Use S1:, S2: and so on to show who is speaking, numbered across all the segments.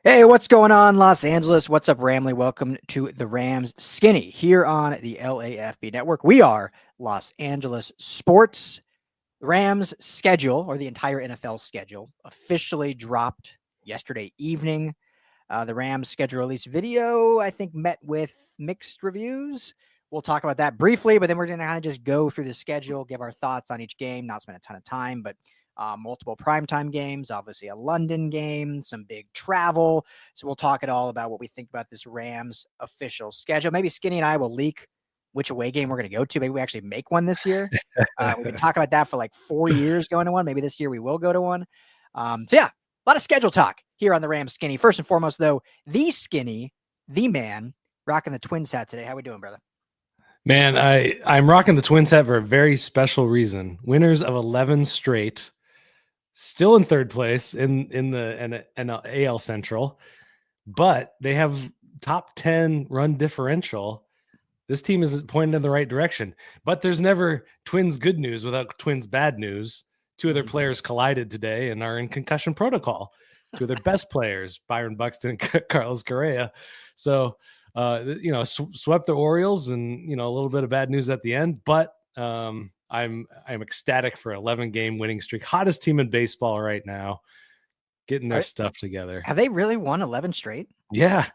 S1: Hey, what's going on, Los Angeles? What's up, Ramley? Welcome to the Rams Skinny here on the LAFB network. We are Los Angeles Sports. The Rams schedule, or the entire NFL schedule, officially dropped yesterday evening. The Rams schedule release video, I think, met with mixed reviews. We'll talk about that briefly, but then we're going to kind of just go through the schedule, give our thoughts on each game, not spend a ton of time, but multiple primetime games, obviously a London game, some big travel. So we'll talk it all about what we think about this Rams official schedule. Maybe Skinny and I will leak which away game we're going to go to. Maybe we actually make one this year. We've been talking about that for like 4 years going to one. Maybe this year we will go to one. So yeah, a lot of schedule talk here on the Rams Skinny. First and foremost, though, the Skinny, the man, rocking the Twins hat today. How we doing, brother?
S2: Man, I'm rocking the Twins hat for a very special reason. Winners of 11 straight, still in third place in the AL Central, but they have top 10 run differential. This team is pointing in the right direction, but there's never Twins good news without Twins bad news. Two of their players collided today and are in concussion protocol. Two of their best players, Byron Buxton and Carlos Correa. So, swept the Orioles and, a little bit of bad news at the end, but I'm ecstatic for 11-game winning streak. Hottest team in baseball right now, getting their stuff together.
S1: Have they really won 11 straight?
S2: Yeah.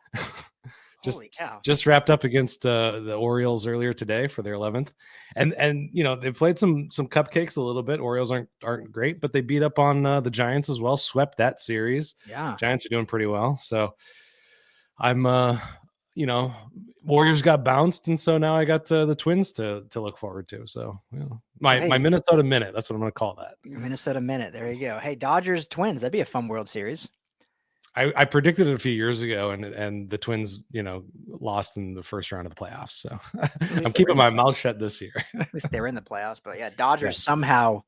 S1: Holy cow.
S2: Just wrapped up against the Orioles earlier today for their 11th. And they've played some cupcakes a little bit. Orioles aren't great, but they beat up on the Giants as well, swept that series.
S1: Yeah.
S2: Giants are doing pretty well. So I'm Warriors got bounced, and so now I got the Twins to look forward to. So my Minnesota Minute, that's what I'm going to call that.
S1: Your Minnesota Minute. There you go. Hey, Dodgers Twins. That'd be a fun World Series.
S2: I predicted it a few years ago, and the Twins, lost in the first round of the playoffs. So I'm keeping my mouth shut this year.
S1: At least they were in the playoffs, but yeah, Dodgers somehow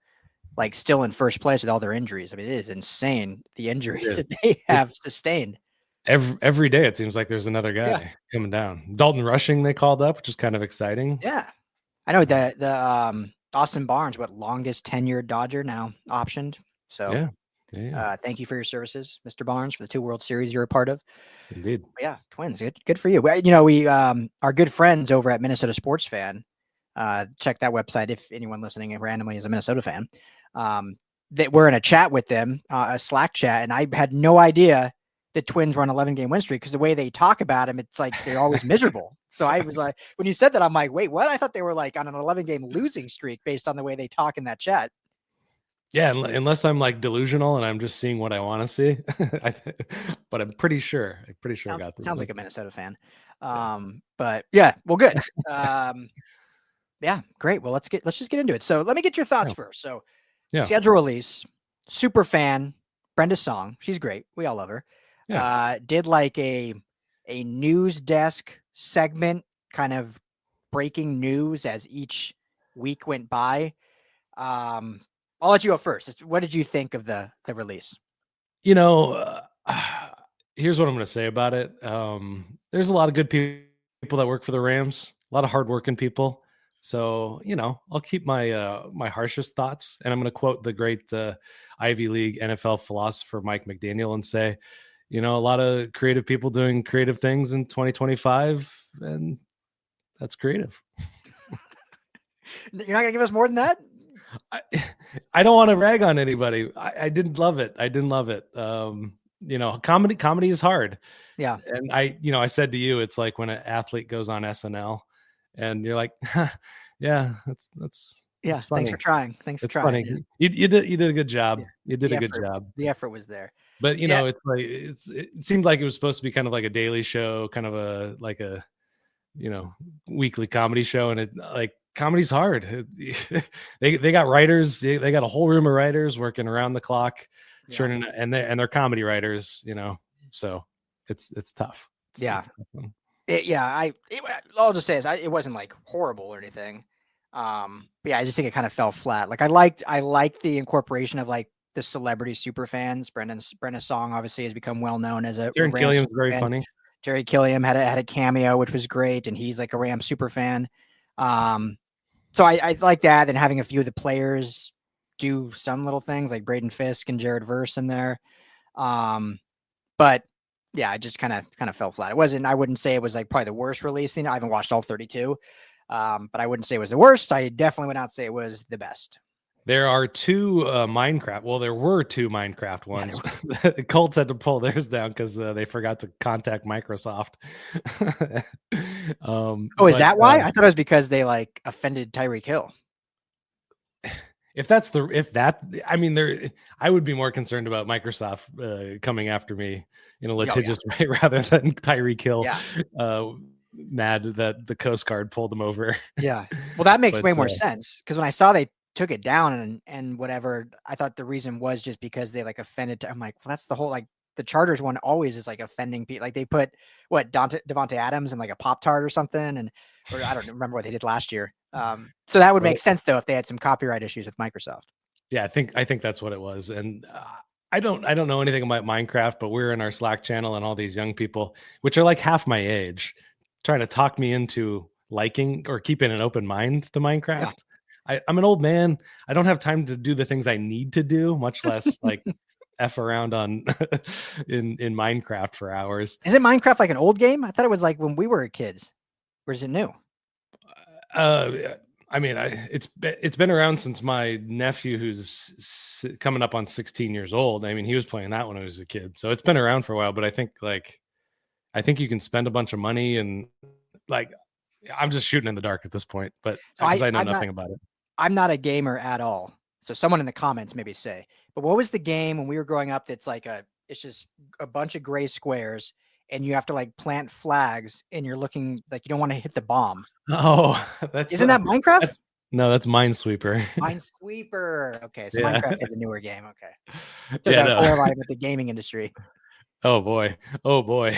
S1: like still in first place with all their injuries. I mean, it is insane the injuries that they have sustained.
S2: Every day it seems like there's another guy coming down. Dalton Rushing they called up, which is kind of exciting.
S1: Yeah, I know the Austin Barnes, longest tenured Dodger now optioned. So
S2: yeah.
S1: Thank you for your services, Mr. Barnes, for the 2 World Series you're a part of.
S2: Indeed.
S1: But yeah, Twins, good for you. We our good friends over at Minnesota Sports Fan. Check that website if anyone listening randomly is a Minnesota fan. That we're in a chat with them, a Slack chat, and I had no idea the Twins were on 11-game win streak because the way they talk about them, it's like they're always miserable. So I was like, when you said that, I'm like, wait, what? I thought they were like on an 11-game losing streak based on the way they talk in that chat.
S2: Yeah, unless I'm like delusional and I'm just seeing what I want to see. But I'm pretty sure I got this.
S1: Sounds like a Minnesota fan. But yeah, well, good. Yeah, great. Well, let's just get into it. So let me get your thoughts first. So schedule release, super fan, Brenda Song. She's great. We all love her. Yeah. Did like a news desk segment, kind of breaking news as each week went by. I'll let you go first. What did you think of the release?
S2: Here's what I'm going to say about it. There's a lot of good people that work for the Rams, a lot of hardworking people. So, I'll keep my my harshest thoughts, and I'm going to quote the great Ivy League NFL philosopher Mike McDaniel and say, a lot of creative people doing creative things in 2025, and that's creative.
S1: You're not going to give us more than that?
S2: I don't want to rag on anybody. I didn't love it. Comedy is hard.
S1: Yeah.
S2: And I said to you, it's like when an athlete goes on SNL and you're like, yeah, that's funny.
S1: Thanks for trying.
S2: Funny. Yeah. You did a good job. Yeah. You did a good job.
S1: The effort was there.
S2: But it's like it seemed like it was supposed to be kind of like a daily show, kind of a weekly comedy show, and it like comedy's hard. They got writers. They got a whole room of writers working around the clock, churning, and they're comedy writers. So it's tough. It's tough.
S1: I'll just say is it wasn't like horrible or anything. But yeah, I just think it kind of fell flat. Like I liked the incorporation of like the celebrity super fans. Brenda's Song obviously has become well known as a
S2: Terry Killiam's very funny.
S1: Terry Killiam had a cameo, which was great, and he's like a Rams super fan. So I like that, and having a few of the players do some little things like Braden Fisk and Jared Verse in there. But yeah, it just kind of fell flat. It wasn't. I wouldn't say it was like probably the worst release thing. I haven't watched all 32, but I wouldn't say it was the worst. I definitely would not say it was the best.
S2: There are two Minecraft. Well, there were two Minecraft
S1: Yeah,
S2: ones. Colts had to pull theirs down because they forgot to contact Microsoft.
S1: oh, is that why? I thought it was because they like offended Tyreek Hill.
S2: I mean, I would be more concerned about Microsoft coming after me in a litigious way rather than Tyreek Hill mad that the Coast Guard pulled him over.
S1: Yeah. Well, that makes way more sense because when I saw they took it down and whatever, I thought the reason was just because they like offended. I'm like, well, that's the whole like the Chargers one always is like offending people. Like they put Devontae Adams in like a Pop-Tart or something, or I don't remember what they did last year. So that would make sense though if they had some copyright issues with Microsoft.
S2: Yeah, I think that's what it was. And I don't know anything about Minecraft, but we're in our Slack channel and all these young people, which are like half my age, trying to talk me into liking or keeping an open mind to Minecraft. Yeah. I'm an old man. I don't have time to do the things I need to do, much less like F around on in Minecraft for hours.
S1: Isn't Minecraft like an old game? I thought it was like when we were kids. Or is it new?
S2: I mean, it's been around since my nephew, who's coming up on 16 years old. I mean, he was playing that when I was a kid, so it's been around for a while. But I think you can spend a bunch of money and like I'm just shooting in the dark at this point. But because I know nothing about it.
S1: I'm not a gamer at all. So someone in the comments maybe say, but what was the game when we were growing up that's like it's just a bunch of gray squares and you have to like plant flags and you're looking like you don't want to hit the bomb.
S2: Oh,
S1: isn't that Minecraft?
S2: No, that's Minesweeper.
S1: Minesweeper. Okay, so Minecraft is a newer game. Okay.
S2: Yeah,
S1: correlate with the gaming industry.
S2: Oh boy. Well,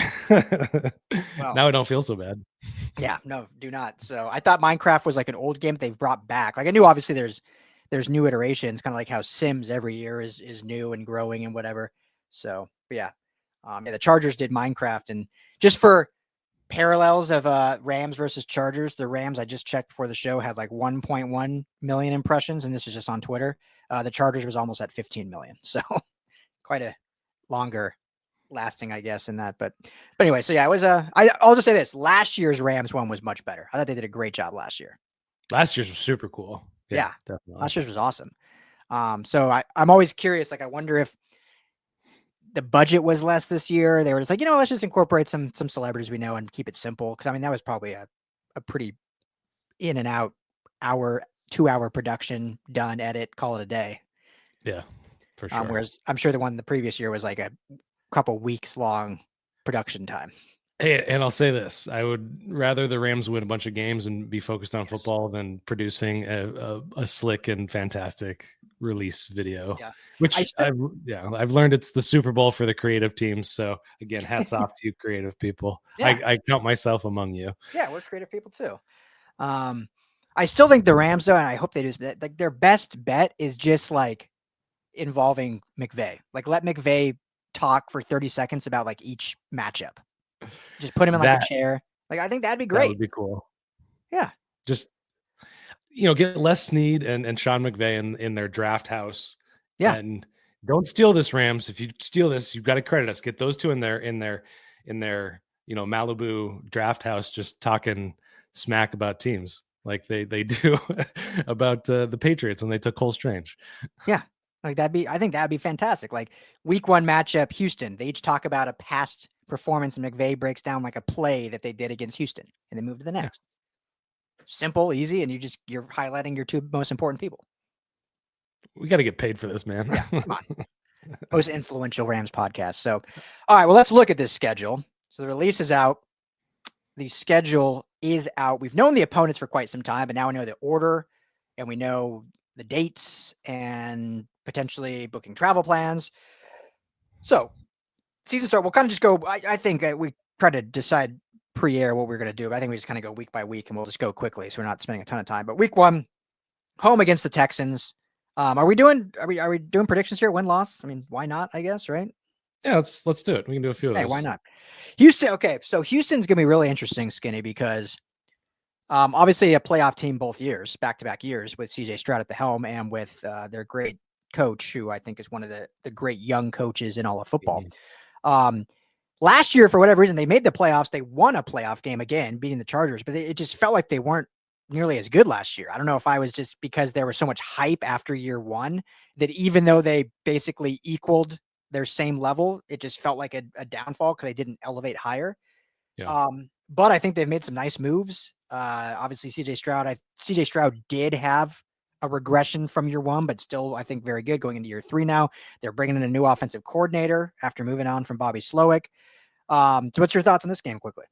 S2: now I don't feel so bad.
S1: Yeah, no, do not. So I thought Minecraft was like an old game that they've brought back. Like I knew obviously there's new iterations, kind of like how Sims every year is new and growing and whatever. So yeah. The Chargers did Minecraft, and just for parallels of Rams versus Chargers, the Rams, I just checked before the show, had like 1.1 million impressions, and this is just on Twitter. The Chargers was almost at 15 million. So quite a longer lasting, I guess, in that. But anyway, so yeah, it was I'll just say this. Last year's Rams one was much better. I thought they did a great job last year.
S2: Last year's was super cool.
S1: Yeah, definitely. Last year's was awesome. So I'm always curious. Like, I wonder if the budget was less this year. They were just like, let's just incorporate some celebrities we know and keep it simple. Cause I mean, that was probably a pretty in and out 2-hour production, done, edit, call it a day.
S2: Yeah, for sure.
S1: Whereas I'm sure the one the previous year was like a couple weeks long production time.
S2: Hey, and I'll say this: I would rather the Rams win a bunch of games and be focused on football than producing a slick and fantastic release video.
S1: Yeah,
S2: which I've learned it's the Super Bowl for the creative teams. So again, hats off to you, creative people. Yeah. I count myself among you.
S1: Yeah, we're creative people too. I still think the Rams, though, and I hope they do, like their best bet is just like involving McVay. Like let McVay talk for 30 seconds about like each matchup. Just put him in like a chair. Like I think that'd be great.
S2: That would be cool.
S1: Yeah.
S2: Just get Les Snead and Sean McVay in their draft house.
S1: Yeah.
S2: And don't steal this, Rams. If you steal this, you've got to credit us. Get those two in their Malibu draft house, just talking smack about teams like they do about the Patriots when they took Cole Strange.
S1: Yeah. Like I think that'd be fantastic. Like week 1 matchup, Houston, they each talk about a past performance and McVay breaks down like a play that they did against Houston and then move to the next. Yeah. Simple, easy. And you're highlighting your 2 most important people.
S2: We got to get paid for this, man.
S1: Yeah, come on. Most influential Rams podcast. So, all right, well, let's look at this schedule. So the release is out. The schedule is out. We've known the opponents for quite some time, but now we know the order and we know the dates and potentially booking travel plans. So season start, we'll kind of just go. I think we try to decide pre-air what we're going to do, but I think we just kind of go week by week and we'll just go quickly. So we're not spending a ton of time, but week 1, home against the Texans. Are we doing predictions here? Win loss? I mean, why not? I guess, right?
S2: Yeah, let's do it. We can do a few of those.
S1: Why not? Houston. Okay, so Houston's gonna be really interesting, Skinny, because obviously a playoff team both years, back-to-back years, with CJ Stroud at the helm and with their great coach, who I think is one of the great young coaches in all of football. last year, for whatever reason, they made the playoffs. They won a playoff game again, beating the Chargers, but it just felt like they weren't nearly as good last year. I don't know if I was just because there was so much hype after year one that even though they basically equaled their same level, it just felt like a downfall because they didn't elevate higher.
S2: Yeah.
S1: But I think they've made some nice moves. Obviously, CJ Stroud did have a regression from year one, but still, I think very good going into year three now. They're bringing in a new offensive coordinator after moving on from Bobby Slowick. So what's your thoughts on this game quickly?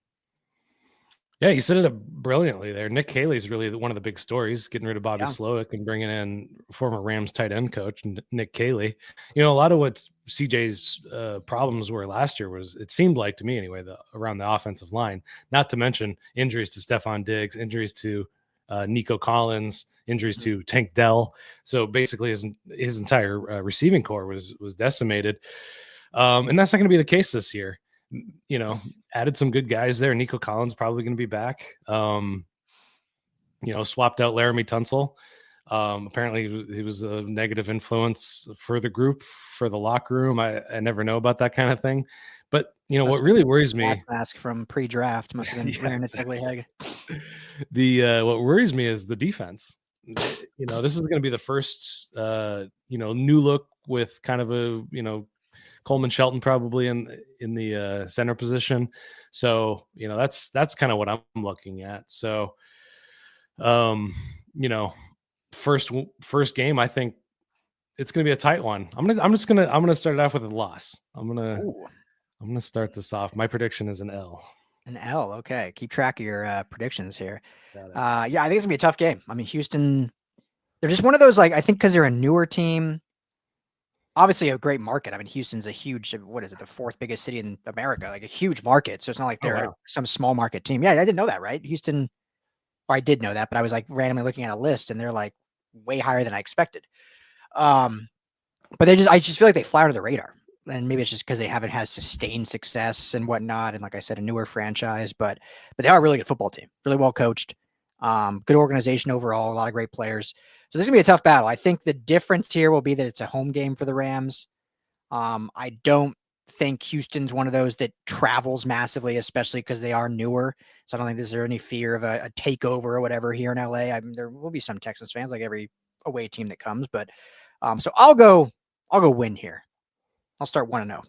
S2: Yeah, you said it brilliantly there. Nick Haley's really one of the big stories, getting rid of Bobby
S1: Yeah.
S2: Slowick and bringing in former Rams tight end coach Nick Haley. A lot of what CJ's problems were last year was, it seemed like to me anyway, around the offensive line, not to mention injuries to Stephon Diggs, injuries to Nico Collins, injuries to Tank Dell. So basically his entire receiving core was decimated. And that's not going to be the case this year. Added some good guys there. Nico Collins probably going to be back. Swapped out Laramie Tunsil. Apparently he was a negative influence for the group, for the locker room. I never know about that kind of thing. But what really worries me,
S1: mask from pre-draft must have been rearing its ugly head.
S2: What worries me is the defense. This is going to be the first new look with kind of a Coleman Shelton probably in the center position. So, that's kind of what I'm looking at. So, first game, I think it's going to be a tight one. I'm going to start it off with a loss. I'm going to start this off. My prediction is an L.
S1: An L. Okay. Keep track of your predictions here. Yeah, I think it's gonna be a tough game. I mean, Houston, they're just one of those, like, I think because they're a newer team, obviously a great market. I mean, Houston's a huge, what is it, the fourth biggest city in America, like a huge market. So it's not like they're some small market team. Yeah, I didn't know that, right? Houston, or I did know that, but I was like randomly looking at a list and they're like way higher than I expected. But I just feel like they fly under the radar. And maybe it's just because they haven't had sustained success and whatnot. And like I said, a newer franchise, but they are a really good football team, really well coached, good organization overall, a lot of great players. So this is gonna be a tough battle. I think the difference here will be that it's a home game for the Rams. I don't think Houston's one of those that travels massively, especially because they are newer. So I don't think there's any fear of a takeover or whatever here in LA. I mean, there will be some Texas fans, like every away team that comes, but so I'll go win here. I'll start 1-0.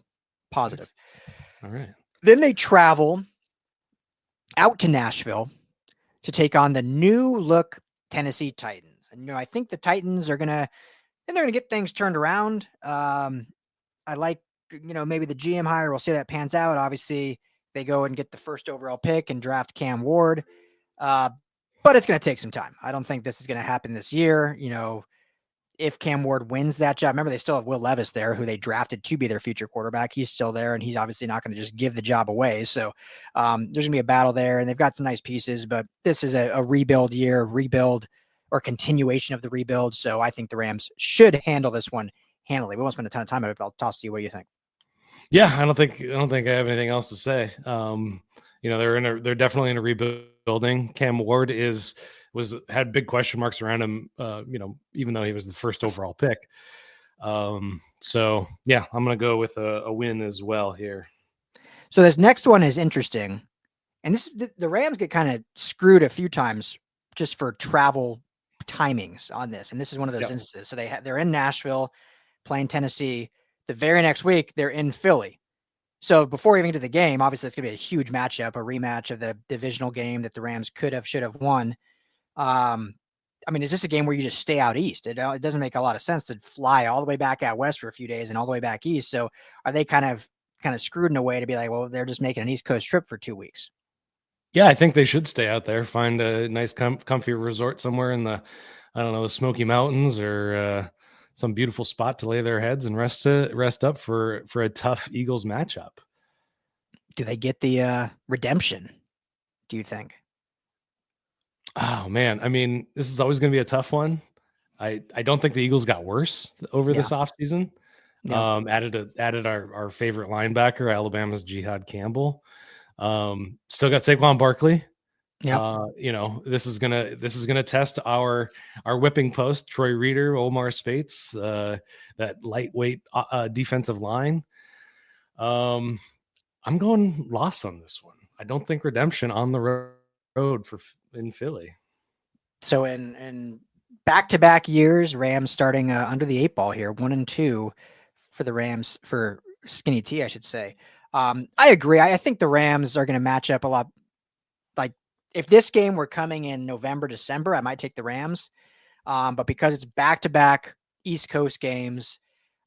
S1: Positive.
S2: All right.
S1: Then they travel out to Nashville to take on the new look Tennessee Titans. And I think the Titans are gonna get things turned around. I like maybe the GM hire. We'll see how that pans out. Obviously, they go and get the first overall pick and draft Cam Ward. But it's going to take some time. I don't think this is going to happen this year. If Cam Ward wins that job, remember they still have Will Levis there, who they drafted to be their future quarterback. He's still there, and he's obviously not going to just give the job away. So there's going to be a battle there, and they've got some nice pieces, but this is a rebuild year, or continuation of the rebuild. So I think the Rams should handle this one handily. We won't spend a ton of time on it, but I'll toss to you. What do you think?
S2: Yeah, I don't think I have anything else to say. They're definitely in a rebuilding. Cam Ward had big question marks around him, even though he was the first overall pick. So yeah, I'm going to go with a win as well here.
S1: So this next one is interesting. And the Rams get kind of screwed a few times just for travel timings on this. And this is one of those instances. So they're in Nashville playing Tennessee. The very next week, they're in Philly. So before even get to the game, obviously it's going to be a huge matchup, a rematch of the divisional game that the Rams should have won. I mean, is this a game where you just stay out east? It doesn't make a lot of sense to fly all the way back out west for a few days and all the way back east. So are they kind of screwed in a way to be like, well, they're just making an East Coast trip for 2 weeks?
S2: Yeah, I think they should stay out there, find a nice, comfy resort somewhere in the, I don't know, the Smoky Mountains or some beautiful spot to lay their heads and rest up for a tough Eagles matchup.
S1: Do they get the redemption, do you think?
S2: Oh man, I mean, this is always going to be a tough one. I don't think the Eagles got worse over this offseason. Yeah. Added our favorite linebacker, Alabama's Jihad Campbell. Still got Saquon Barkley. Yeah. This is gonna test our whipping post, Troy Reeder, Omar Spates, that lightweight defensive line. I'm going loss on this one. I don't think redemption on the road in Philly.
S1: So in back-to-back years, Rams starting under the 8 ball here, 1-2 for the Rams, for Skinny T, I should say. I agree. I think the Rams are going to match up a lot. Like, if this game were coming in November, December, I might take the Rams. But because it's back-to-back East Coast games,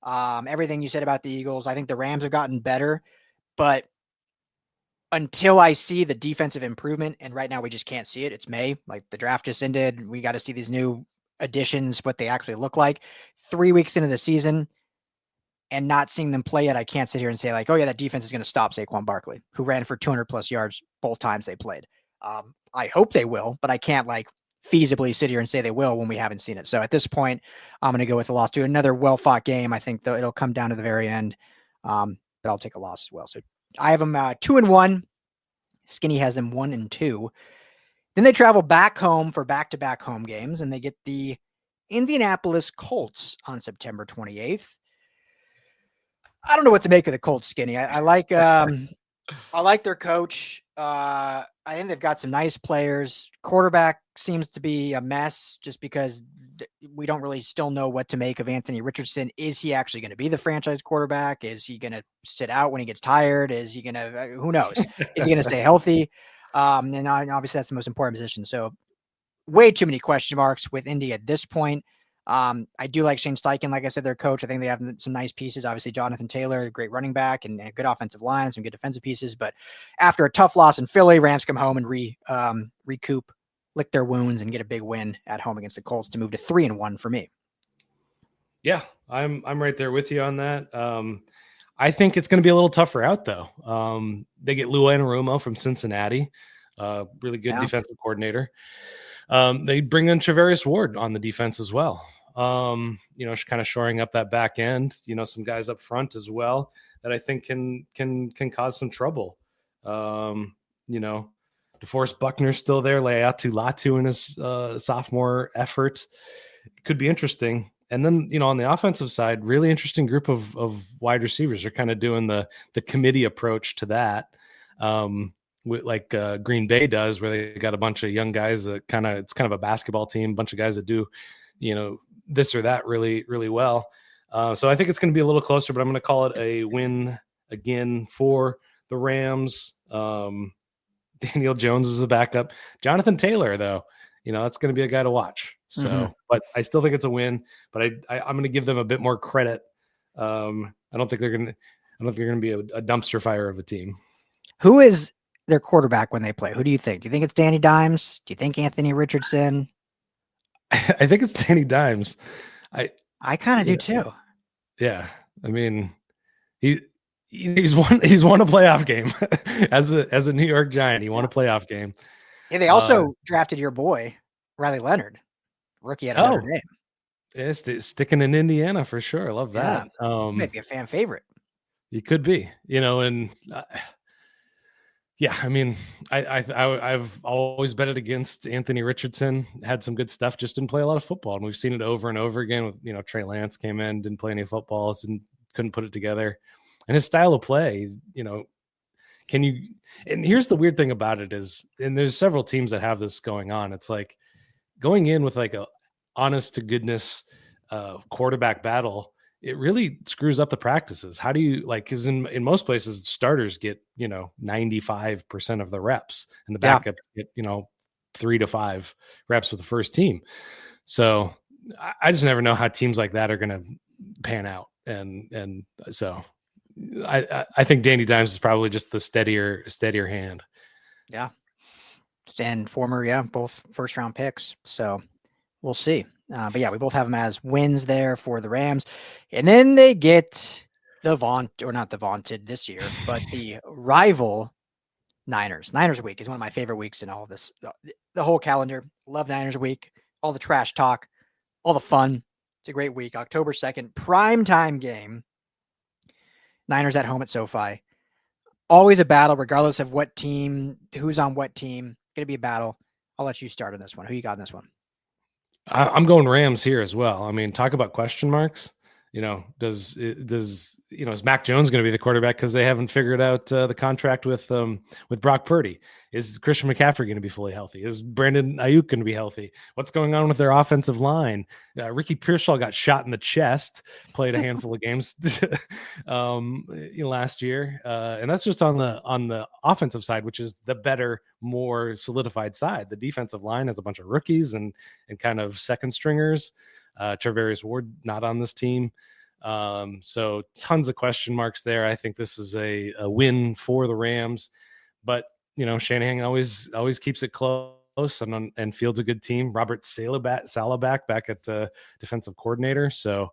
S1: everything you said about the Eagles, I think the Rams have gotten better. But until I see the defensive improvement, and right now we just can't see it. It's May, like the draft just ended. We got to see these new additions, what they actually look like. 3 weeks into the season and not seeing them play yet, I can't sit here and say like, oh yeah, that defense is going to stop Saquon Barkley, who ran for 200 plus yards both times they played. I hope they will, but I can't like feasibly sit here and say they will when we haven't seen it. So at this point, I'm going to go with a loss to another well-fought game. I think it'll come down to the very end, but I'll take a loss as well. So I have them 2-1. Skinny has them 1-2. Then they travel back home for back-to-back home games, and they get the Indianapolis Colts on September 28th. I don't know what to make of the Colts, Skinny. I like I like their coach. I think they've got some nice players. Quarterback seems to be a mess just because we don't really still know what to make of Anthony Richardson. Is he actually going to be the franchise quarterback? Is he going to sit out when he gets tired? Is he going to, who knows? Is he going to stay healthy? And obviously that's the most important position. So way too many question marks with Indy at this point. I do like Shane Steichen, like I said, their coach. I think they have some nice pieces. Obviously, Jonathan Taylor, a great running back, and a good offensive line, some good defensive pieces. But after a tough loss in Philly, Rams come home and recoup, lick their wounds, and get a big win at home against the Colts to move to 3-1 for me.
S2: Yeah, I'm right there with you on that. I think it's going to be a little tougher out though. They get Lou Anarumo from Cincinnati, really good defensive coordinator. They bring in Travarius Ward on the defense as well. Kind of shoring up that back end, some guys up front as well that I think can cause some trouble. DeForest Buckner's still there. Leatu Latu in his sophomore effort. It could be interesting. And then, on the offensive side, really interesting group of wide receivers. They're kind of doing the committee approach to that. Like Green Bay does, where they got a bunch of young guys that it's kind of a basketball team, a bunch of guys that do, this or that really, really well. So I think it's going to be a little closer, but I'm going to call it a win again for the Rams. Daniel Jones is a backup. Jonathan Taylor, though, that's going to be a guy to watch. So, but I still think it's a win, but I'm going to give them a bit more credit. I don't think they're going to be a dumpster fire of a team. Who
S1: is their quarterback when they play? Who do you think? Do you think it's Danny Dimes? Do you think Anthony Richardson?
S2: I think it's Danny Dimes.
S1: I kind of do too.
S2: Yeah. I mean, he's won a playoff game as a New York Giant. He won a playoff game.
S1: Yeah, they also drafted your boy, Riley Leonard, rookie at Notre Dame.
S2: Yeah, sticking in Indiana for sure. I love that.
S1: Might be a fan favorite.
S2: He could be, and yeah, I mean, I've always betted against Anthony Richardson. Had some good stuff, just didn't play a lot of football, and we've seen it over and over again. With Trey Lance came in, didn't play any football, and couldn't put it together. And his style of play, can you? And here's the weird thing about it is, and there's several teams that have this going on. It's like going in with like a honest to goodness quarterback battle. It really screws up the practices. How do you because in most places starters get, 95% of the reps and the backups get, 3 to 5 reps with the first team. So I just never know how teams like that are going to pan out. And so I think Danny Dimes is probably just the steadier hand.
S1: Yeah. And former, both first round picks. So we'll see. But yeah, we both have them as wins there for the Rams. And then they get not the vaunted this year, but the rival Niners. Niners week is one of my favorite weeks in all of this. The whole calendar. Love Niners week. All the trash talk, all the fun. It's a great week. October 2nd, primetime game. Niners at home at SoFi. Always a battle, regardless of what team, who's on what team. Going to be a battle. I'll let you start on this one. Who you got in this one?
S2: I'm going Rams here as well. I mean, talk about question marks. is Mac Jones going to be the quarterback because they haven't figured out the contract with Brock Purdy? Is Christian McCaffrey going to be fully healthy? Is Brandon Ayuk going to be healthy? What's going on with their offensive line? Ricky Pearsall got shot in the chest, played a handful of games last year, and that's just on the offensive side, which is the better, more solidified side. The defensive line has a bunch of rookies and kind of second stringers. Charvarius Ward not on this team. So tons of question marks there. I think this is a win for the Rams, but Shanahan always keeps it close and fields a good team. Robert Saleh back at the defensive coordinator. So,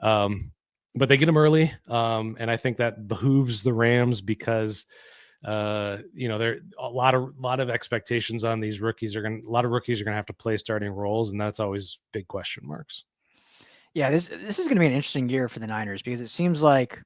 S2: but they get him early. And I think that behooves the Rams because there a lot of expectations on these rookies. A lot of rookies are going to have to play starting roles, and that's always big question marks.
S1: Yeah, this is going to be an interesting year for the Niners because it seems like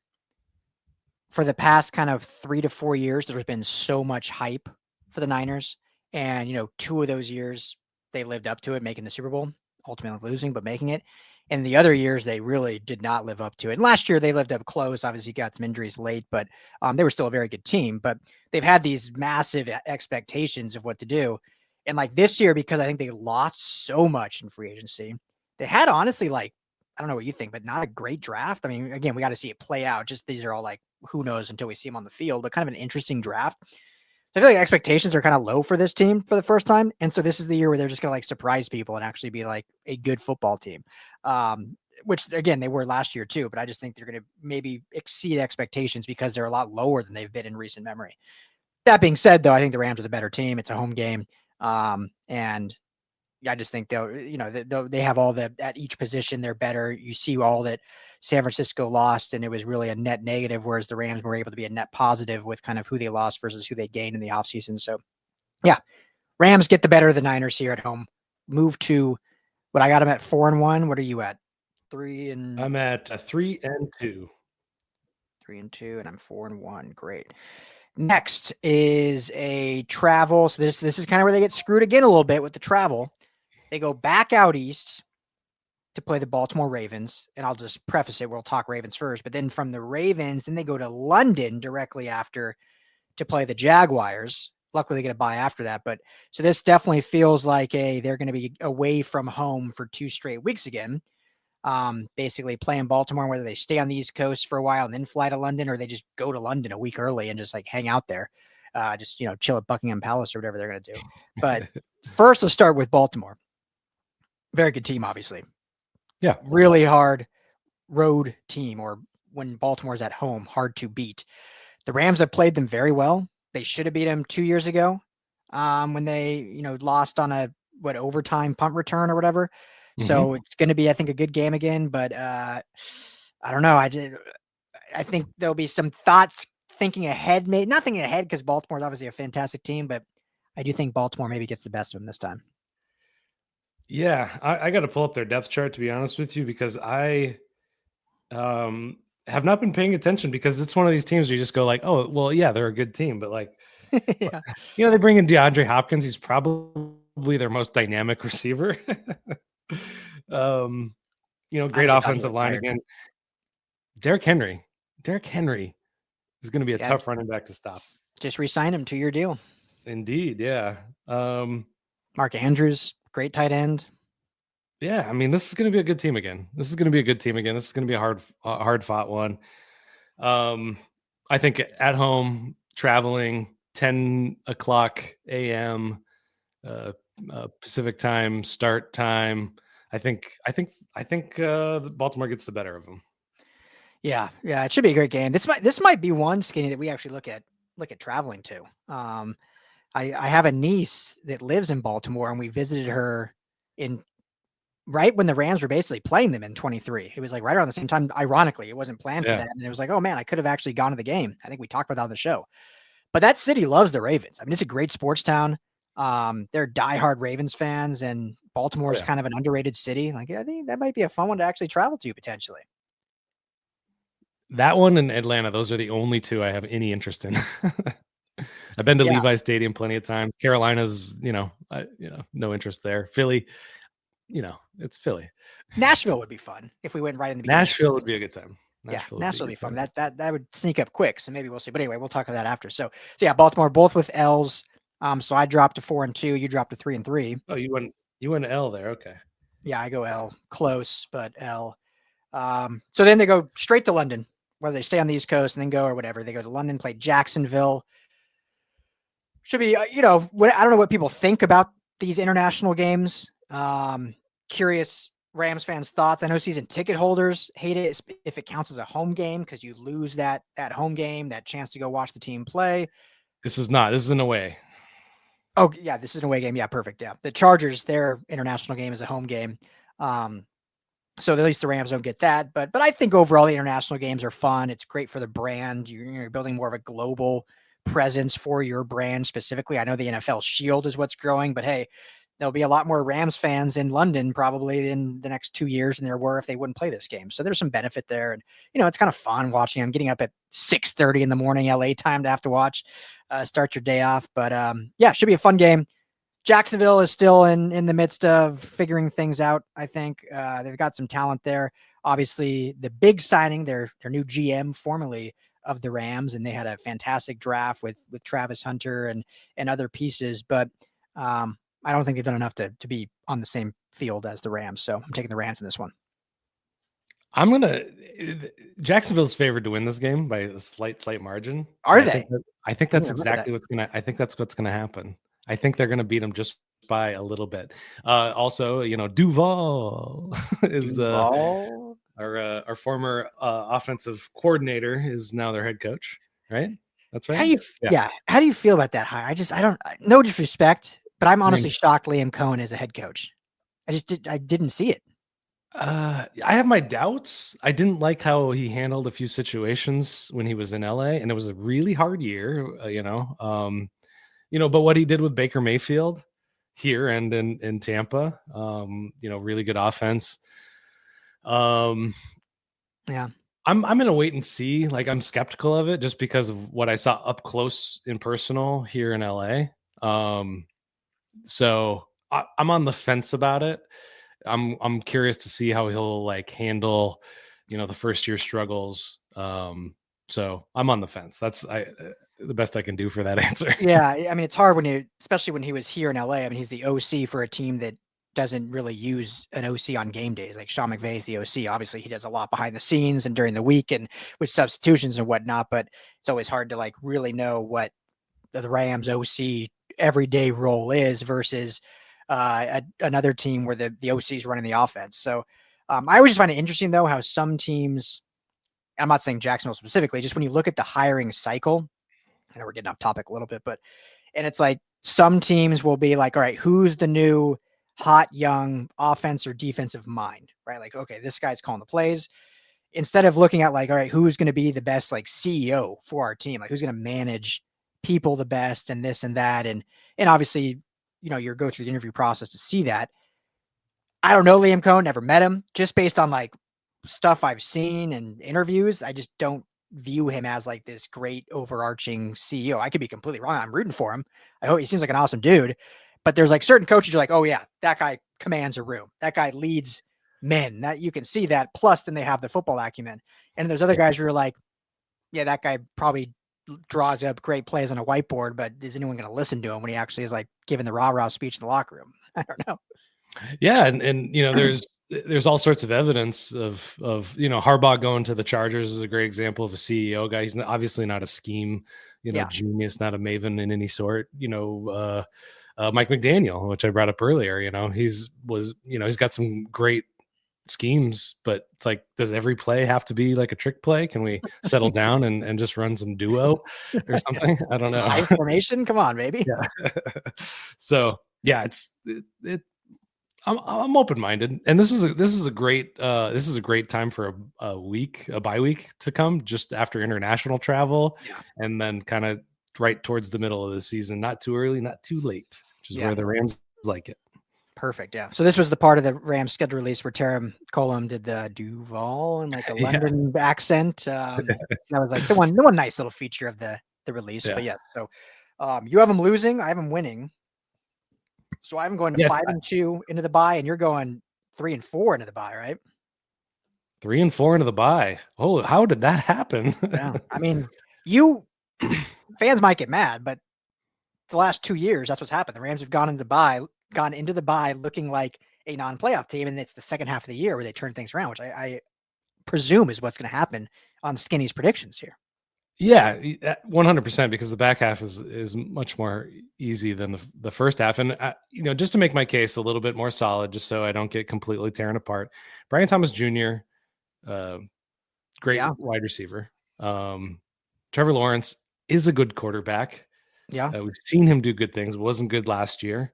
S1: for the past kind of 3 to 4 years, there's been so much hype for the Niners. And, 2 of those years, they lived up to it, making the Super Bowl, ultimately losing, but making it. And the other years, they really did not live up to it. And last year, they lived up close. Obviously, got some injuries late, but they were still a very good team. But they've had these massive expectations of what to do. And like this year, because I think they lost so much in free agency, they had honestly, like, I don't know what you think, but not a great draft. I mean, again, we got to see it play out. Just these are all like, who knows until we see them on the field, but kind of an interesting draft. I feel like expectations are kind of low for this team for the first time. And so this is the year where they're just going to like surprise people and actually be like a good football team. Which again, they were last year too, but I just think they're going to maybe exceed expectations because they're a lot lower than they've been in recent memory. That being said, though, I think the Rams are the better team. It's a home game. And I just think they have all the at each position. They're better. You see all that San Francisco lost, and it was really a net negative, whereas the Rams were able to be a net positive with kind of who they lost versus who they gained in the offseason. So, yeah, Rams get the better of the Niners here at home. Move to what I got them at 4-1. What are you at? 3 and
S2: I'm at 3-2.
S1: 3-2, and I'm 4-1. Great. Next is a travel. So this is kind of where they get screwed again a little bit with the travel. They go back out east to play the Baltimore Ravens. And I'll just preface it. We'll talk Ravens first. But then from the Ravens, then they go to London directly after to play the Jaguars. Luckily, they get a bye after that. But so this definitely feels like they're going to be away from home for 2 straight weeks again. Basically playing Baltimore, whether they stay on the East Coast for a while and then fly to London, or they just go to London a week early and just like hang out there. Just, chill at Buckingham Palace or whatever they're going to do. But first, let's start with Baltimore. Very good team, obviously.
S2: Yeah.
S1: Really hard road team, or when Baltimore's at home, hard to beat. The Rams have played them very well. They should have beat them 2 years ago when they, lost on a overtime punt return or whatever. Mm-hmm. So it's going to be, I think, a good game again. But I don't know. I think there'll be some thoughts thinking ahead. Maybe not thinking ahead because Baltimore's obviously a fantastic team, but I do think Baltimore maybe gets the best of them this time.
S2: Yeah, I got to pull up their depth chart, to be honest with you, because I have not been paying attention, because it's one of these teams where you just go like, oh, well, yeah, they're a good team. But like, yeah. They bring in DeAndre Hopkins. He's probably their most dynamic receiver. Great offensive line again. Derrick Henry is going to be a tough running back to stop.
S1: Just re-sign him, 2-year deal.
S2: Indeed. Yeah.
S1: Mark Andrews, great tight end.
S2: Yeah, I mean, this is going to be a good team again. This is going to be a hard fought one. I think at home, traveling, 10:00 a.m. Pacific time start time. I think Baltimore gets the better of them.
S1: Yeah, it should be a great game. This might be one, Skinny, that we actually look at traveling to. I have a niece that lives in Baltimore, and we visited her right when the Rams were basically playing them in 23. It was like right around the same time. Ironically, it wasn't planned for that. And it was like, oh man, I could have actually gone to the game. I think we talked about that on the show. But that city loves the Ravens. I mean, it's a great sports town. They're diehard Ravens fans, and Baltimore is kind of an underrated city. Like, I think that might be a fun one to actually travel to potentially.
S2: That one and Atlanta, those are the only two I have any interest in. I've been to Levi Stadium plenty of times. Carolina's, no interest there. Philly, it's Philly.
S1: Nashville would be fun if we went right in the beginning.
S2: Nashville would be a good time.
S1: Nashville would be fun. That would sneak up quick. So maybe we'll see. But anyway, we'll talk about that after. So yeah, Baltimore both with L's. So I dropped to 4-2. You dropped to 3-3.
S2: Oh, you went L there. Okay.
S1: Yeah, I go L. Close, but L. So then they go straight to London, whether they stay on the East Coast and then go or whatever. They go to London, play Jacksonville. Should be, I don't know what people think about these international games. Curious Rams fans' thoughts. I know season ticket holders hate it if it counts as a home game because you lose that home game, that chance to go watch the team play.
S2: This is an away.
S1: Oh, yeah, this is an away game. Yeah, perfect. Yeah. The Chargers, their international game is a home game. So at least the Rams don't get that. But I think overall the international games are fun. It's great for the brand. You're building more of a global presence for your brand specifically. I know the NFL Shield is what's growing, but hey, there'll be a lot more Rams fans in London probably in the next 2 years than there were if they wouldn't play this game. So there's some benefit there. And, it's kind of fun watching. I'm getting up at 6:30 in the morning, LA time to have to watch, start your day off. But yeah, it should be a fun game. Jacksonville is still in the midst of figuring things out. I think they've got some talent there. Obviously, the big signing, their new GM formerly of the Rams, and they had a fantastic draft with Travis Hunter and other pieces. But I don't think they've done enough to be on the same field as the Rams. So I'm taking the Rams in this one.
S2: Jacksonville's favored to win this game by a slight margin.
S1: Are they?
S2: I think that's exactly what's gonna happen. I think they're gonna beat them just by a little bit. Also, Duval is our former offensive coordinator is now their head coach, right? That's right.
S1: How do you feel about that hire? I don't, no disrespect, but I'm honestly shocked Liam Cohen is a head coach. I didn't see it.
S2: I have my doubts. I didn't like how he handled a few situations when he was in LA, and it was a really hard year, but what he did with Baker Mayfield here and in Tampa, really good offense.
S1: Yeah.
S2: I'm going to wait and see. Like, I'm skeptical of it just because of what I saw up close and personal here in LA. So I'm on the fence about it. I'm curious to see how he'll handle, the first year struggles. So I'm on the fence. That's the best I can do for that answer.
S1: Yeah. I mean, it's hard especially when he was here in LA. I mean, he's the OC for a team that doesn't really use an OC on game days. Like Sean McVay is the OC. Obviously, he does a lot behind the scenes and during the week and with substitutions and whatnot, but it's always hard to really know what the Rams OC everyday role is versus another team where the OC is running the offense. So I always just find it interesting though, how some teams, I'm not saying Jacksonville specifically, just when you look at the hiring cycle, I know we're getting off topic a little bit, and it's like some teams will be like, all right, who's the new hot young offense or defensive mind, right? Like, okay, this guy's calling the plays. Instead of looking at all right, who's going to be the best CEO for our team, like who's going to manage people the best and this and that, and obviously, you go through the interview process to see that. I don't know Liam Cohen, never met him. Just based on stuff I've seen and interviews, I just don't view him as this great overarching CEO. I could be completely wrong. I'm rooting for him. I hope he seems like an awesome dude. But there's certain coaches you're like, oh yeah, that guy commands a room. That guy leads men. That you can see that. Plus, then they have the football acumen. And there's other guys who are like, yeah, that guy probably draws up great plays on a whiteboard, but is anyone going to listen to him when he actually is giving the rah-rah speech in the locker room? I don't know.
S2: Yeah, and there's all sorts of evidence of Harbaugh going to the Chargers is a great example of a CEO guy. He's obviously not a scheme, genius, not a maven in any sort. Mike McDaniel, which I brought up earlier, he's got some great schemes, but it's does every play have to be a trick play? Can we settle down and just run some duo or something? I don't know.
S1: High formation, come on, baby.
S2: Yeah. So yeah, I'm open-minded, and this is a great time for a bye week to come just after international travel, and then kind of right towards the middle of the season. Not too early, not too late, which is where the Rams like it.
S1: Perfect. Yeah. So this was the part of the Rams schedule release where Taram Colum did the Duval and a London accent. So that was the one nice little feature of the release. Yeah. But yeah, so you have them losing, I have them winning. So I'm going to
S2: Yeah,
S1: 5-2 into the bye, and you're going 3-4 into the bye, right?
S2: 3-4 into the bye. Oh, how did that happen?
S1: Yeah. I mean, you fans might get mad, but the last 2 years, that's what's happened. The Rams have gone into the bye looking like a non-playoff team, and it's the second half of the year where they turn things around, which I presume is what's going to happen on Skinny's predictions here.
S2: Yeah, 100%, because the back half is much more easy than the first half. And just to make my case a little bit more solid, just so I don't get completely tearing apart, Brian Thomas Jr., great
S1: Yeah.
S2: wide receiver. Trevor Lawrence is a good quarterback.
S1: Yeah.
S2: We've seen him do good things. Wasn't good last year.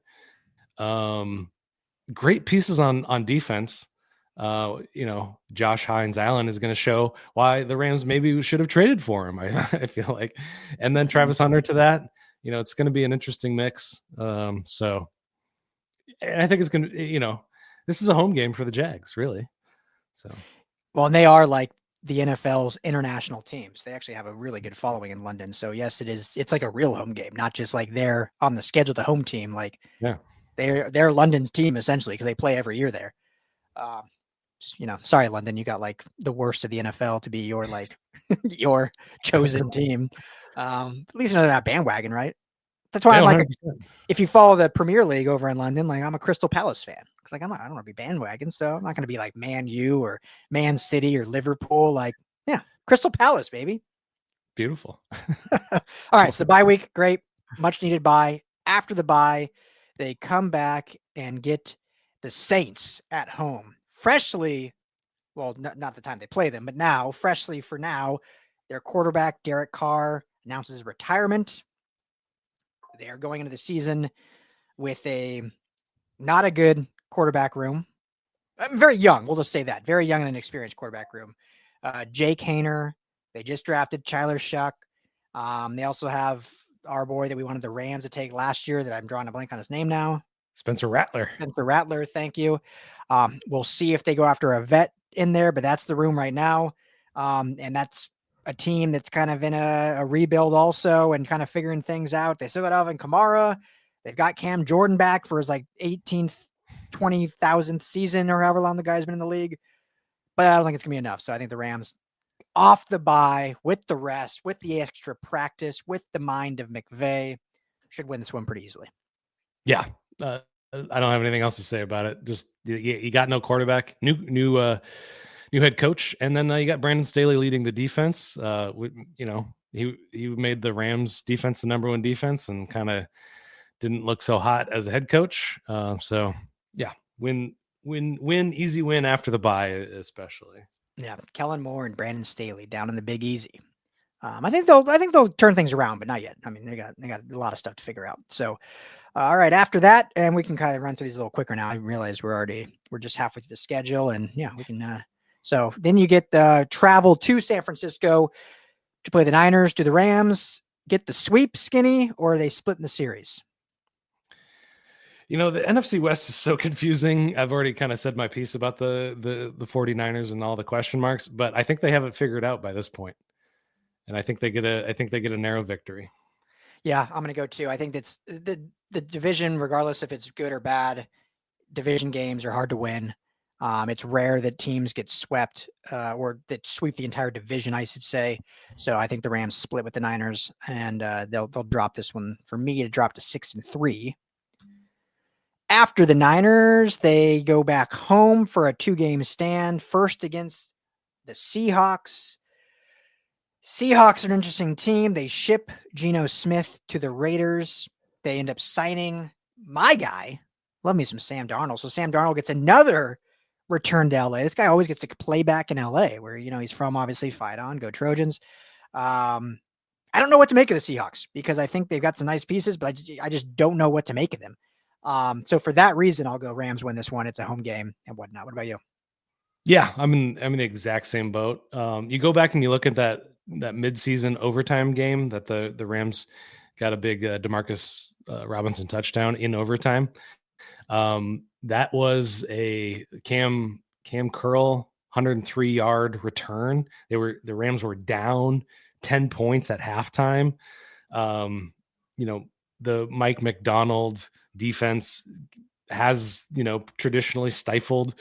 S2: Great pieces on defense. Josh Hines Allen is going to show why the Rams maybe should have traded for him. I feel like, and then Travis Hunter to that. It's going to be an interesting mix. So I think it's going to, this is a home game for the Jags, really. So,
S1: well, and they are like the NFL's international teams. They actually have a really good following in London. So yes, it is. It's like a real home game, not just like they're on the schedule, the home team. Like
S2: yeah,
S1: they're London's team essentially because they play every year there. Sorry, London, you got like the worst of the NFL to be your like your chosen team. At least they're not bandwagon, right? That's why I'm like, if you follow the Premier League over in London, like I'm a Crystal Palace fan because like I don't want to be bandwagon, so I'm not going to be like Man U or Man City or Liverpool. Like, yeah, Crystal Palace, baby.
S2: Beautiful.
S1: All right, so the bye week, great, much needed bye. After the bye, they come back and get the Saints at home, freshly. Well, not the time they play them, but now, freshly for now, their quarterback Derek Carr announces retirement. They are going into the season with not a good quarterback room. Very young. We'll just say that. Very young and inexperienced quarterback room. Jake Hayner. They just drafted Tyler Shuck. They also have our boy that we wanted the Rams to take last year that I'm drawing a blank on his name now.
S2: Spencer Rattler.
S1: Thank you. We'll see if they go after a vet in there, but that's the room right now. And that's a team that's kind of in a rebuild also and kind of figuring things out. They still got Alvin Kamara. They've got Cam Jordan back for his like 18th, 20,000th season or however long the guy's been in the league. But I don't think it's going to be enough. So I think the Rams off the bye with the rest, with the extra practice, with the mind of McVay should win this one pretty easily.
S2: Yeah. I don't have anything else to say about it. Just you got no quarterback, new head coach, and then you got Brandon Staley leading the defense. He made the Rams defense the number one defense, and kind of didn't look so hot as a head coach. So yeah, win, easy win after the bye, especially.
S1: Yeah, Kellen Moore and Brandon Staley down in the Big Easy. I think they'll turn things around, but not yet. I mean, they got a lot of stuff to figure out. So, all right, after that, and we can kind of run through these a little quicker now. I realize we're just halfway through the schedule, and yeah, we can. So then you get the travel to San Francisco to play the Niners. Do the Rams get the sweep, Skinny, or are they split in the series?
S2: The NFC West is so confusing. I've already kind of said my piece about the 49ers and all the question marks, but I think they have it figured out by this point. And I think they get a narrow victory.
S1: Yeah, I'm going to go too. I think that's the division, regardless if it's good or bad, division games are hard to win. It's rare that teams get swept or that sweep the entire division, I should say. So I think the Rams split with the Niners, and they'll drop this one for me to drop to 6-3. After the Niners, they go back home for a 2-game stand. First against the Seahawks. Seahawks are an interesting team. They ship Geno Smith to the Raiders. They end up signing my guy. Love me some Sam Darnold. So Sam Darnold gets another return to LA. This guy always gets to play back in LA where, he's from, obviously. Fight on, go Trojans. I don't know what to make of the Seahawks because I think they've got some nice pieces, but I just don't know what to make of them. So for that reason, I'll go Rams win this one. It's a home game and whatnot. What about you?
S2: Yeah, I'm in the exact same boat. You go back and you look at that midseason overtime game that the Rams got a big Demarcus Robinson touchdown in overtime. That was a Cam Curl 103-yard return. The Rams were down 10 points at halftime. The Mike McDonald Defense has, traditionally stifled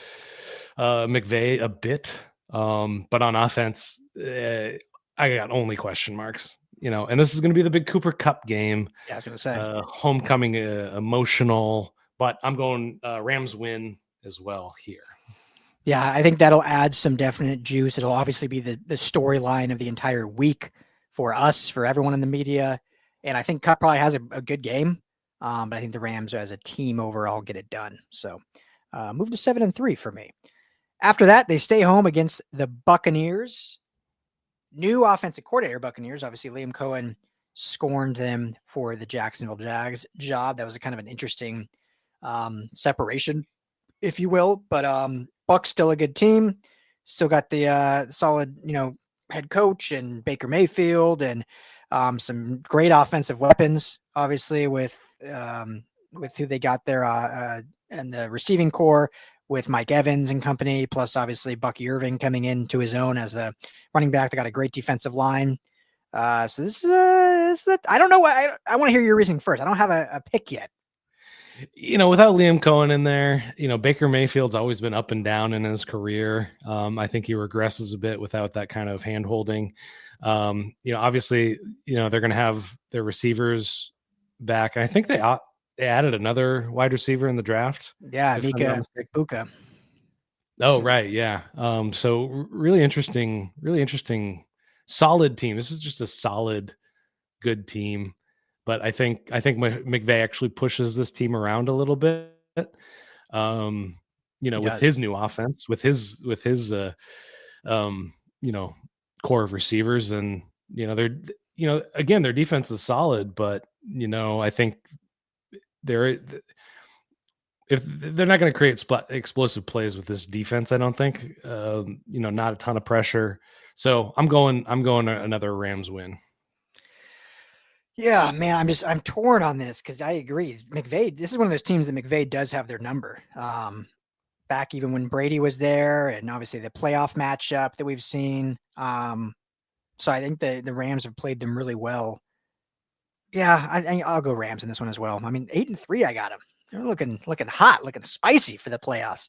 S2: McVay a bit. But on offense, I got only question marks, and this is going to be the big Cooper Cup game.
S1: Yeah, I was going to say.
S2: Homecoming, emotional, but I'm going Rams win as well here.
S1: Yeah, I think that'll add some definite juice. It'll obviously be the storyline of the entire week for us, for everyone in the media. And I think Cup probably has a good game. But I think the Rams as a team overall get it done. So move to 7-3 for me. After that, they stay home against the Buccaneers. New offensive coordinator Buccaneers. Obviously, Liam Cohen scorned them for the Jacksonville Jags job. That was a kind of an interesting separation, if you will. But Buck's still a good team. Still got the solid, head coach and Baker Mayfield and some great offensive weapons, obviously, with who they got there and the receiving core with Mike Evans and company, plus obviously Bucky Irving coming into his own as a running back. They got a great defensive line. So this is I don't know. I want to hear your reasoning first. I don't have a pick yet.
S2: Without Liam Cohen in there, Baker Mayfield's always been up and down in his career. I think he regresses a bit without that kind of hand holding. Obviously, they're going to have their receivers back. And I think they added another wide receiver in the draft.
S1: Yeah, Mika Buka.
S2: Oh, right. Yeah. So really interesting, solid team. This is just a solid, good team. But I think McVay actually pushes this team around a little bit. With his new offense, with his core of receivers, and they're again, their defense is solid, but I think if they're not going to create explosive plays with this defense, I don't think. Not a ton of pressure. So I'm going another Rams win.
S1: Yeah, man, I'm torn on this because I agree. McVay, this is one of those teams that McVay does have their number. Back even when Brady was there, and obviously the playoff matchup that we've seen. So I think the Rams have played them really well. Yeah, I'll go Rams in this one as well. I mean, 8-3, I got them. They're looking hot, looking spicy for the playoffs.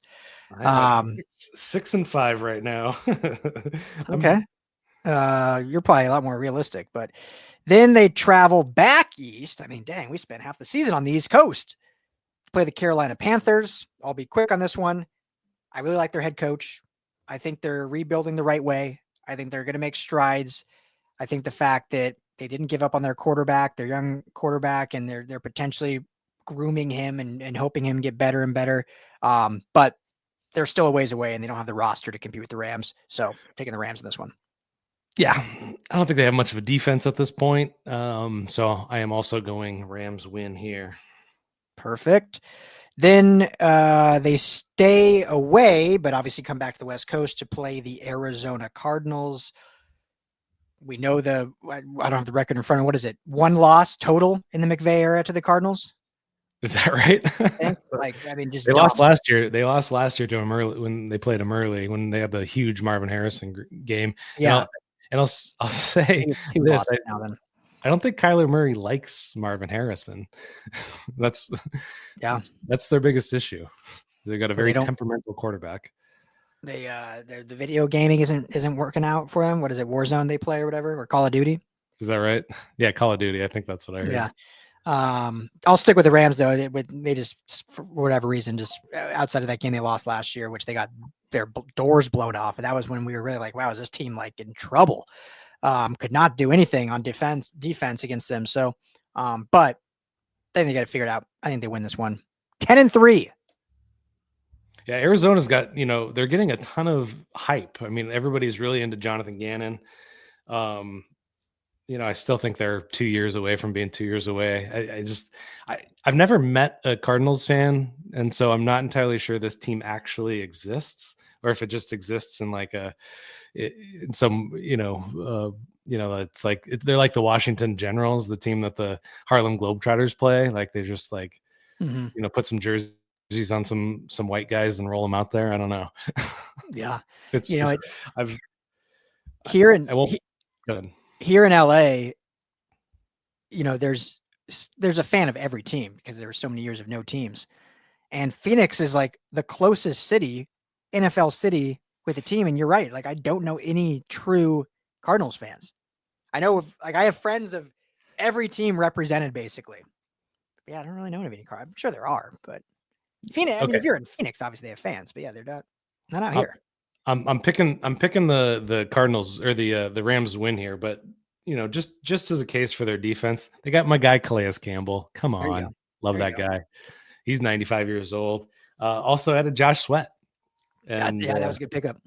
S2: 6-5 right now.
S1: Okay. You're probably a lot more realistic, but then they travel back east. I mean, dang, we spent half the season on the East Coast to play the Carolina Panthers. I'll be quick on this one. I really like their head coach. I think they're rebuilding the right way. I think they're going to make strides. I think the fact that they didn't give up on their quarterback, their young quarterback, and they're potentially grooming him and hoping him get better and better. But they're still a ways away, and they don't have the roster to compete with the Rams. So taking the Rams in this one.
S2: Yeah, I don't think they have much of a defense at this point. So I am also going Rams win here.
S1: Perfect. Then they stay away, but obviously come back to the West Coast to play the Arizona Cardinals. We know I don't have the record in front of, what is it? 1 loss total in the McVay era to the Cardinals.
S2: Is that right?
S1: Just
S2: they lost last year. They lost last year to him early when they played him early, when they had the huge Marvin Harrison game.
S1: Yeah.
S2: And I'll say this. I don't think Kyler Murray likes Marvin Harrison. That's their biggest issue. They got a very temperamental quarterback.
S1: The video gaming isn't working out for them. What is it, Warzone they play or whatever, or Call of Duty?
S2: Is that right? Yeah, Call of Duty. I think that's what I heard.
S1: Yeah. I'll stick with the Rams though. They just, for whatever reason, just outside of that game they lost last year, which they got their doors blown off, and that was when we were really like, wow, is this team like in trouble? Could not do anything on defense against them. So, but then they got it figured out. I think they win this one, 10-3.
S2: Yeah, Arizona's got, they're getting a ton of hype. I mean, everybody's really into Jonathan Gannon. I still think they're 2 years away from being 2 years away. I've never met a Cardinals fan, and so I'm not entirely sure this team actually exists, or if it just exists in like in some, it's like they're like the Washington Generals, the team that the Harlem Globetrotters play. Like they just like, put some jerseys on some white guys and roll them out there. I don't know.
S1: Yeah,
S2: it's
S1: here in LA, there's there's a fan of every team because there were so many years of no teams. And Phoenix is like the closest city, NFL city with a team. And you're right. Like, I don't know any true Cardinals fans. I know, like, I have friends of every team represented basically. Yeah, I don't really know any Cardinals. I'm sure there are, but Phoenix. I mean, if you're in Phoenix, obviously they have fans, but yeah, they're not out here.
S2: I'm picking the Cardinals or the Rams win here, but just as a case for their defense, they got my guy Calais Campbell. Come on, love that guy. He's 95 years old. Also added Josh Sweat, and
S1: that was a good pickup.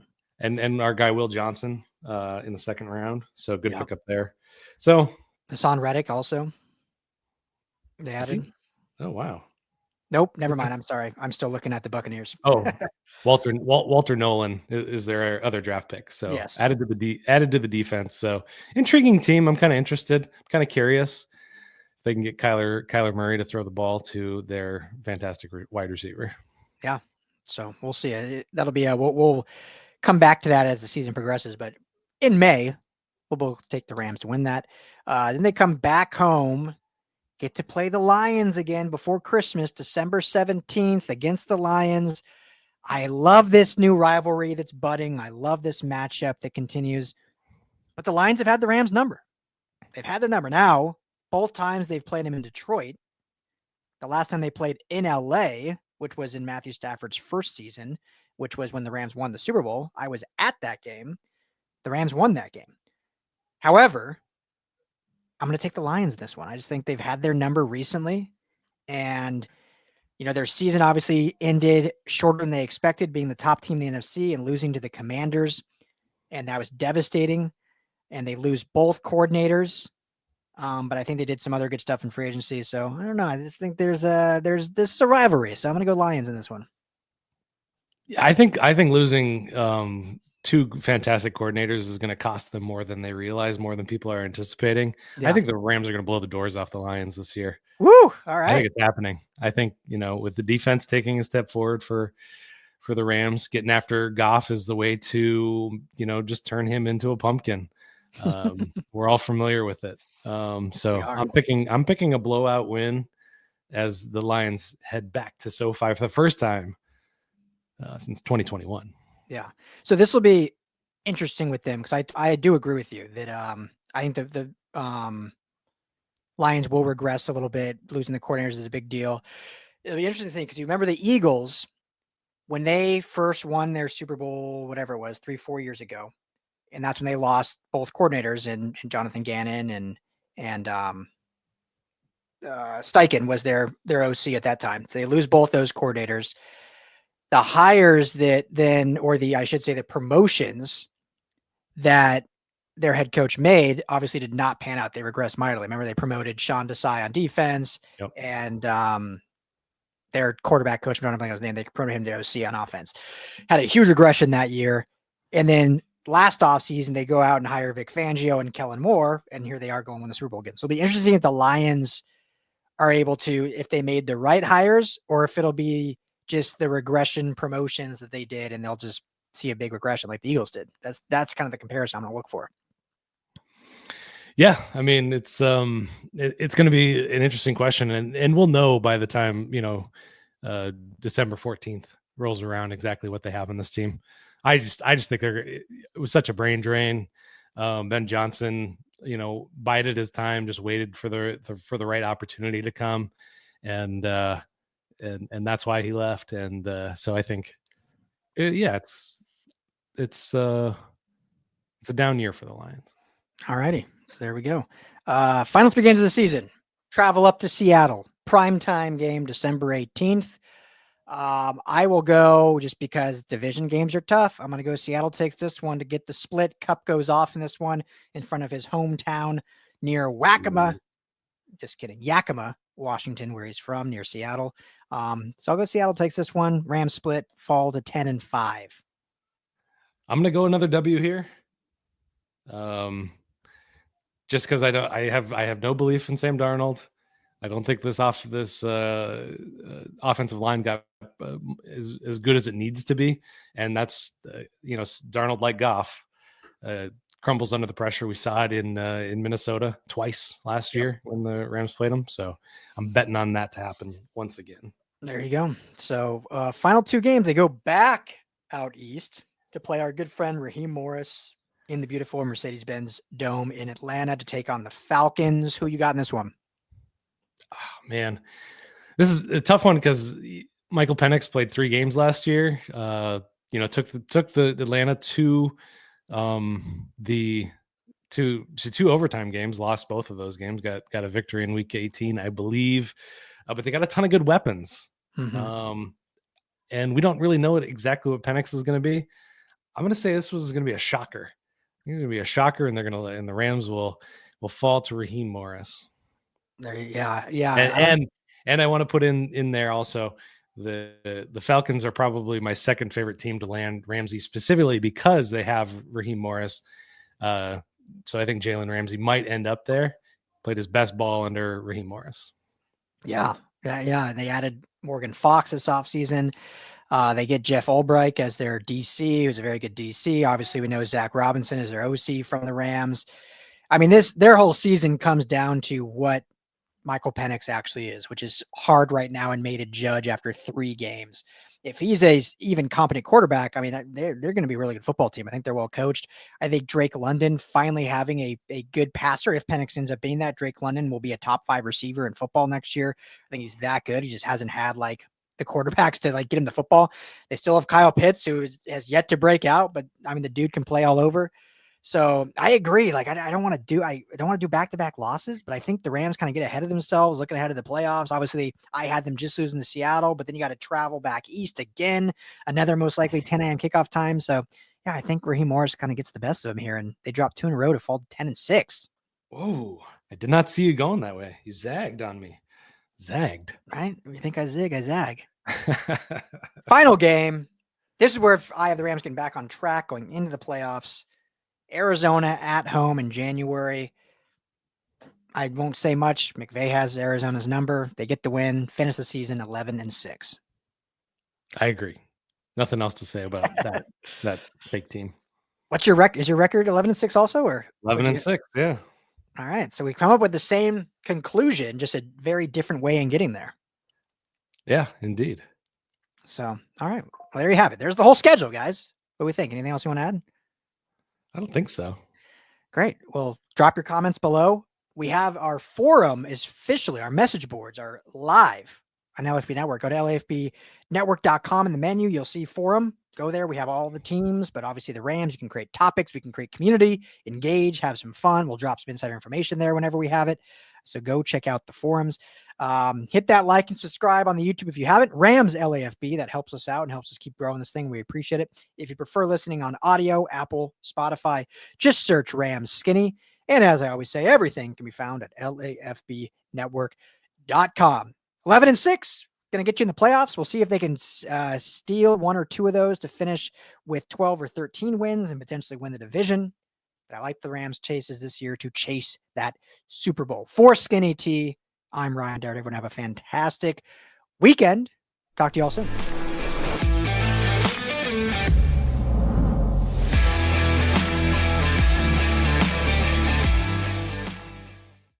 S2: And our guy Will Johnson in the second round, so good pickup there. So
S1: Hassan Reddick also they added.
S2: Oh wow.
S1: Nope, never mind. I'm sorry. I'm still looking at the Buccaneers.
S2: Oh, Walter Nolan is their other draft pick. So
S1: yes,
S2: added to the defense. So intriguing team. I'm kind of interested. I'm kind of curious if they can get Kyler Murray to throw the ball to their fantastic wide receiver.
S1: Yeah. So we'll see. That'll be we'll come back to that as the season progresses. But in May, we'll both take the Rams to win that. Then they come back home. Get to play the Lions again before Christmas, December 17th against the Lions. I love this new rivalry that's budding. I love this matchup that continues. But the Lions have had the Rams number. They've had their number. Now, both times they've played them in Detroit. The last time they played in LA, which was in Matthew Stafford's first season, which was when the Rams won the Super Bowl. I was at that game. The Rams won that game. However, I'm going to take the Lions in this one. I just think they've had their number recently. And, their season obviously ended shorter than they expected, being the top team in the NFC and losing to the Commanders. And that was devastating. And they lose both coordinators. But I think they did some other good stuff in free agency. So I don't know. I just think there's this is a rivalry. So I'm going to go Lions in this one.
S2: I think losing two fantastic coordinators is going to cost them more than they realize, more than people are anticipating. Yeah. I think the Rams are going to blow the doors off the Lions this year.
S1: Woo! All right.
S2: I think it's happening. I think, with the defense taking a step forward for the Rams, getting after Goff is the way to, just turn him into a pumpkin. We're all familiar with it. So I'm picking a blowout win as the Lions head back to SoFi for the first time since 2021.
S1: Yeah. So this will be interesting with them because I do agree with you that I think the Lions will regress a little bit. Losing the coordinators is a big deal. It'll be interesting thing because you remember the Eagles when they first won their Super Bowl, whatever it was, 3-4 years ago, and that's when they lost both coordinators and Jonathan Gannon and Steichen was their OC at that time. So they lose both those coordinators. The hires that then, or I should say the promotions that their head coach made obviously did not pan out. They regressed mightily. Remember, they promoted Sean Desai on defense and their quarterback coach, I don't know his name, they promoted him to OC on offense. Had a huge regression that year. And then last offseason, they go out and hire Vic Fangio and Kellen Moore, and here they are going to win the Super Bowl again. So it'll be interesting if the Lions are able to, if they made the right hires, or if it'll be just the regression promotions that they did, and they'll just see a big regression like the Eagles did. That's kind of the comparison I'm going to look for.
S2: Yeah, I mean, it's going to be an interesting question, and we'll know by the time December 14th rolls around exactly what they have in this team. I just think it was such a brain drain. Ben Johnson, bided his time, just waited for the right opportunity to come, and that's why he left. And so I think, it's a down year for the Lions.
S1: All righty. So there we go. Final 3 games of the season. Travel up to Seattle. Primetime game, December 18th. I will go just because division games are tough. I'm going to go Seattle takes this one to get the split. Cup goes off in this one in front of his hometown near Yakima. Just kidding. Yakima, Washington, where he's from, near Seattle. So I'll go Seattle takes this one. Rams split, fall to 10-5.
S2: I'm going to go another W here. Just because I have no belief in Sam Darnold. I don't think this offensive line got as good as it needs to be, and that's Darnold, like Goff, crumbles under the pressure. We saw it in Minnesota twice last year when the Rams played them. So I'm betting on that to happen once again.
S1: There you go. So final 2 games, they go back out east to play our good friend Raheem Morris in the beautiful Mercedes-Benz Dome in Atlanta to take on the Falcons. Who you got in this one?
S2: Oh, man, this is a tough one because Michael Penix played 3 games last year. Took the Atlanta to the two overtime games, lost both of those games, got a victory in week 18, I believe. But they got a ton of good weapons.
S1: Mm-hmm.
S2: And we don't really know exactly what Penix is going to be. I'm going to say this was going to be a shocker. It's going to be a shocker, and the Rams will fall to Raheem Morris.
S1: Yeah.
S2: And I want to put in there also the Falcons are probably my second favorite team to land Ramsey, specifically because they have Raheem Morris. So I think Jalen Ramsey might end up there. Played his best ball under Raheem Morris.
S1: Yeah. And they added Morgan Fox this offseason. They get Jeff Ulbrich as their DC, who's a very good DC. Obviously, we know Zach Robinson is their OC from the Rams. I mean, their whole season comes down to what Michael Penix actually is, which is hard right now and made a judge after 3 games. If he's a even competent quarterback, I mean, they're going to be a really good football team. I think they're well coached. I think Drake London finally having a good passer. If Penix ends up being that, Drake London will be a top 5 receiver in football next year. I think he's that good. He just hasn't had like the quarterbacks to like get him the football. They still have Kyle Pitts, who has yet to break out, but I mean, the dude can play all over. So I agree. Like I don't want to do back-to-back losses, but I think the Rams kind of get ahead of themselves, looking ahead of the playoffs. Obviously, I had them just losing to Seattle, but then you got to travel back east again, another most likely 10 a.m. kickoff time. So yeah, I think Raheem Morris kind of gets the best of them here, and they dropped 2 in a row to fall to 10-6.
S2: Whoa! I did not see you going that way. You zagged on me. Zagged.
S1: Right? You think I zig, I zag. Final game. This is where I have the Rams getting back on track going into the playoffs. Arizona at home in January. I won't say much. McVay has Arizona's number. They get the win, finish the season 11-6.
S2: I agree. Nothing else to say about that fake team.
S1: What's your record? Is your record 11-6 also, or
S2: 11-6? Yeah.
S1: All right. So we come up with the same conclusion, just a very different way in getting there.
S2: Yeah, indeed.
S1: So, all right. Well, there you have it. There's the whole schedule, guys. What do we think? Anything else you want to add?
S2: I don't think so.
S1: Great. Well, drop your comments below. We have our forum is officially, our message boards are live on LAFB Network. Go to LAFBnetwork.com in the menu. You'll see forum. Go there. We have all the teams, but obviously the Rams, you can create topics. We can create community, engage, have some fun. We'll drop some insider information there whenever we have it. So go check out the forums. Hit that like and subscribe on the YouTube if you haven't. Rams LAFB, that helps us out and helps us keep growing this thing. We appreciate it. If you prefer listening on audio, Apple, Spotify, just search Rams Skinny. And as I always say, everything can be found at LAFBnetwork.com. 11-6, going to get you in the playoffs. We'll see if they can steal 1 or 2 of those to finish with 12 or 13 wins and potentially win the division. But I like the Rams chases this year to chase that Super Bowl. For Skinny T, I'm Ryan Dart. Everyone have a fantastic weekend. Talk to you all soon.